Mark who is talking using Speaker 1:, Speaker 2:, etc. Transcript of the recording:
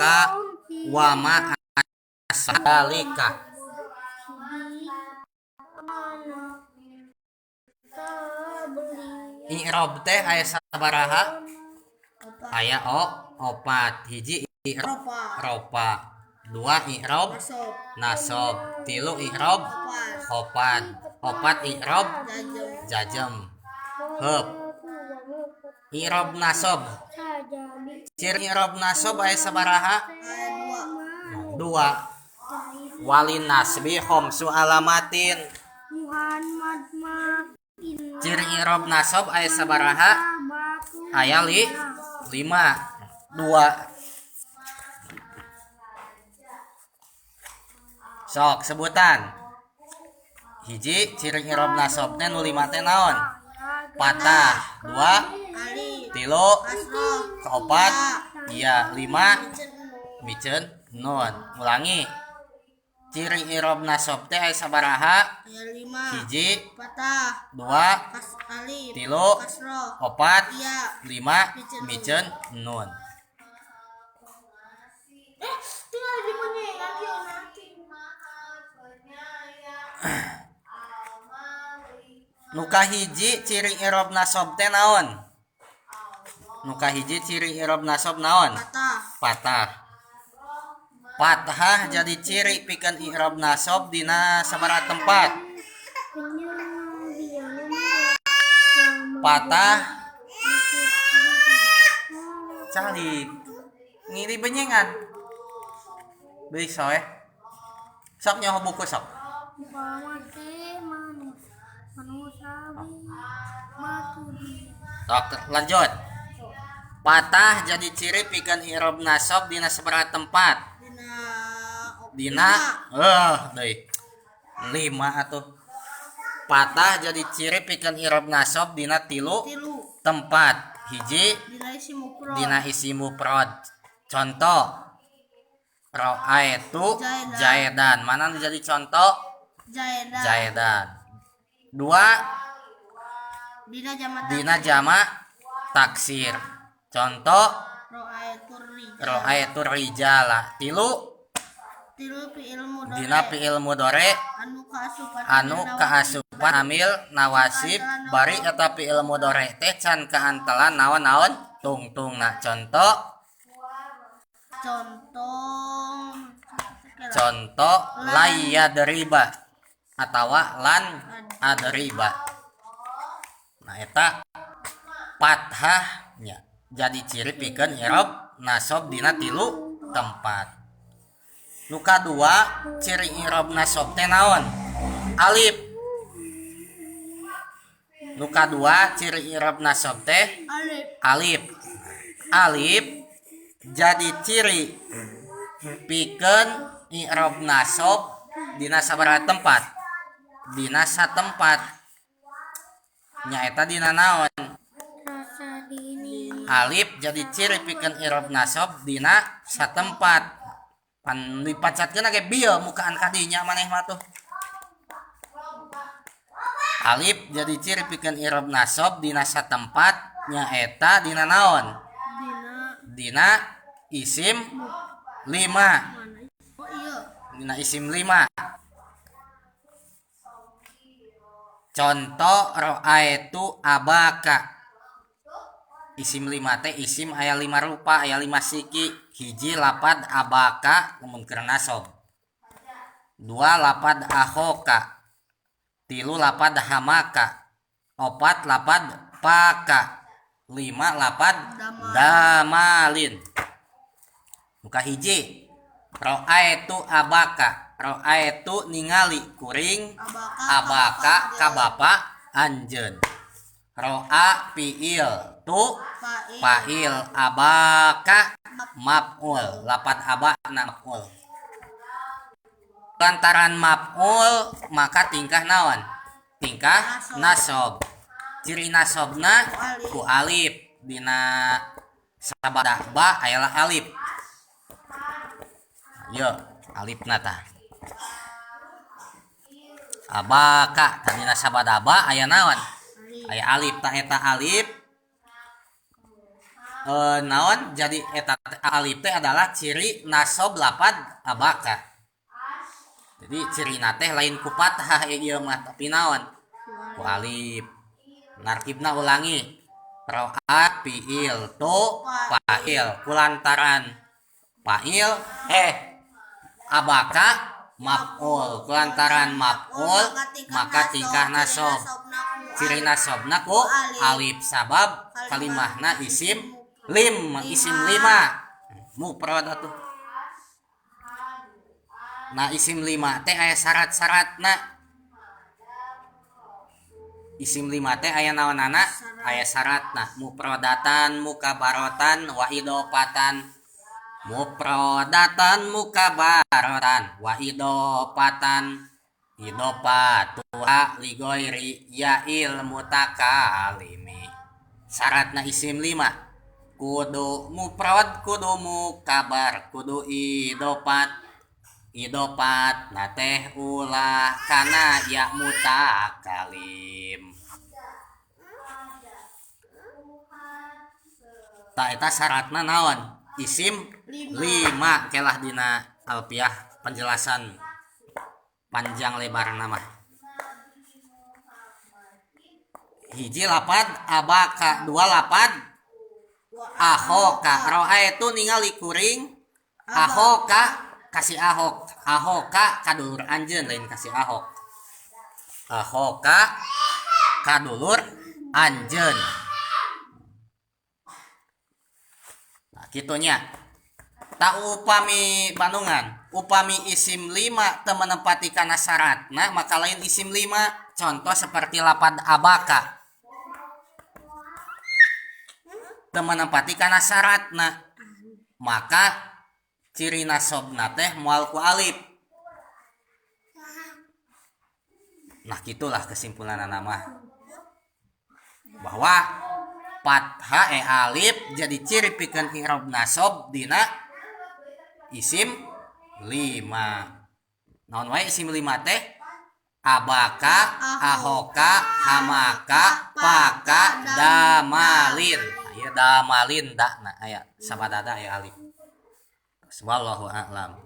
Speaker 1: ma'aka wa ma asalika. I'rob teh aya sabaraha? Aya opat. Hiji i'rob ropa, dua i'rob nasob, tilu i'rob opat i'rob jajem. Heup i'rob nasob. Ciri i'rob nasob aya sabaraha? Dua. Walin nasbi khamsu alamatin. Ciri i'rob nasob aya sabaraha? Aya 5. 2. Sok sebutan. Hiji ciri i'rob nasob teh nu 5 teh naon? Patah. 2 tilu keopat iya 5 miceun nun. Ulangi. Ciri i'rob nasob teh aya sabaraha? Hiji patah, 2 tilu opat 5 miceun nun. Nuka hiji ciri i'rob nasob teh naon? Nuka hiji ciri i'rob nasob naon? Patah. Pathah jadi ciri pikeun i'rob nasob dina sabaraha tempat? Patah calik ngiri benyengan beuih soe sok nyaho buku sok. Sok lanjut. Patah jadi ciri pikeun i'rob nasob dina sabaraha tempat? Dina deui 5 atuh. Patah jadi ciri pikeun i'rob nasob dina 3 tempat. Hiji dina isi mufrad. Contoh ra'aitu jaidan. Mana jadi contoh? Jaidan. 2 dina jamak taksir. Contoh ra'aitu rijala. 3 dina fi'il mudhari anu kaasupan amil nawasib bari eta fi'il mudhari teh can kaantelan naon-naon tungtungna. Contoh layadriba atawa lan adriba. Nah eta pathahnya jadi ciri pikeun i'rob nasob dina 3 tempat. Nuka 2 ciri i'rob nasob teh naon? Alif. Nuka 2 ciri i'rob nasob teh alif. Alif jadi ciri pikeun i'rob nasob dina sabaraha tempat? Dina satempat. Nyaeta dina naon? Alif jadi ciri pikeun i'rob nasob dina satempat. Pan dipacatkeun ge bieu mukaan kadinya maneh mah tuh. Alif jadi ciri pikeun i'rob nasob dina satempat nyaeta dina naon? Dina isim 5. Dina isim 5. Contoh ra'aitu abaka. Isim 5 teh isim aya 5 rupa, aya 5 siki. Hiji lapad abaka mun keur nasob. 2 lapad akhoka. 3 lapad hamaka. 4 lapad paka. 5 lapad damalin. Muka hiji ra'aitu abaka. Ra'aitu ningali kuring abaka ka bapa anjeun. Ro'a fi'il tu fa'il abaka maf'ul. Lapat abana maf'ul. Lantaran maf'ul maka tingkah naon? Tingkah nasob. Ciri nasobna ku alif. Dina sabada ba ayalah alif. Yo alifna tah. Abaka tadina sabada ba aya naon? Aya alif. Ta eta alif naon jadi eta alif teh adalah ciri nasob lapad abaka. Jadi ciri teh lain ku fathah ieu mah tapi naon ku alif. Nartibna ulangi. Ro'at fiil tu fa'il kulantaran fa'il abaka maf'ul kulantaran maf'ul maka tingkah nasob. Ciri nasobna ku alif sabab kalimahna isim lima mufrad atuh. Nah isim lima teh aya syarat-syaratna. Isim lima teh aya naonana aya syaratna mufradatan mukabaratan wa idopatan. Mufradatan mukabaratan wa idopatan. Idopat wa ligoiri ya'il mutakalimi. Syaratna isim lima kudu mufrad kudu mukabar kudu idopat na teh ulah kana ya mutakalim. Ta eta syaratna naon isim lima kelah dina alfiah penjelasan panjang lebar nama. Hiji lapad abaka, dua lapad ahoka. Roa itu ningali kuring ahoka kasih ahok. Ahoka kadulur anjeun lain kasih ahok. Ahoka kadulur anjeun. Nah kitunya. Tak upami Bandungan, upami isim lima teu menepati kana syaratna maka lain isim lima. Contoh seperti lapad abaka teu menepati kana syaratna maka ciri nasobna teh moal ku alif. Nah gitulah kesimpulan nama bahwa fathah alif jadi ciri pikeun i'rab nasob dina isim lima. Naon wae isim lima teh abaka, ahoka, hamaka, paka, damalin. Aya damalin da aya sabadada aya alif. Wallahu a'lam.